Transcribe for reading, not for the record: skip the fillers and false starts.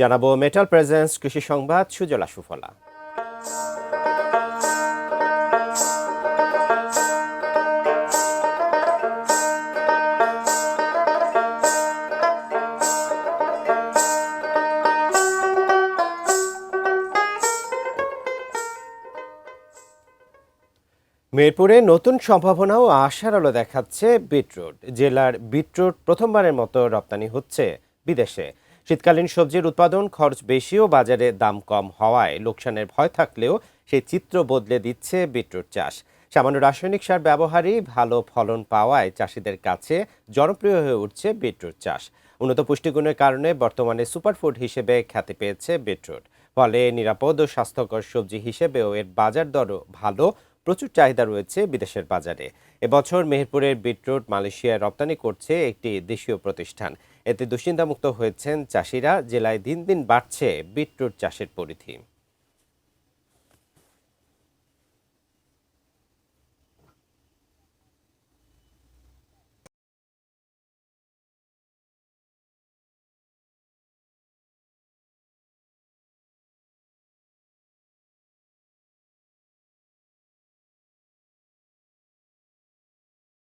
জানাবো metal presence কৃষি সংবাদ সুজলা সুফলা। মিরপুরে নতুন সম্ভাবনা ও আশার আলো দেখাচ্ছে বিটরুট। জেলার বিটরুট প্রথমবারের মতো রপ্তানি হচ্ছে বিদেশে। শীতকালীন সবজির উৎপাদন খরচ বেশি ও বাজারে দাম কম হওয়ায় লোকসানের ভয় থাকলেও সেই চিত্র বদলে দিচ্ছে বিটরুট চাষ। সামান্য রাসায়নিক সার ব্যবহারই ভালো ফলন পাওয়ায় চাষিদের কাছে জনপ্রিয় হয়ে উঠছে বিটরুট চাষ। উন্নত পুষ্টিগুণের কারণে বর্তমানে সুপারফুড হিসেবে খ্যাতি পেয়েছে বিটরুট। ফলে নিরাপদ ও স্বাস্থ্যকর সবজি হিসেবেও এর বাজার দরও ভালো, প্রচুর চাহিদা রয়েছে বিদেশের বাজারে। এবছর মেহেরপুরের বিটরুট মালয়েশিয়ায় রপ্তানি করছে একটি দেশীয় প্রতিষ্ঠান। এতে দুশ্চিন্তামুক্ত হয়েছেন চাষিরা। জেলায় দিন দিন বাড়ছে বিটরুট চাষের পরিধি।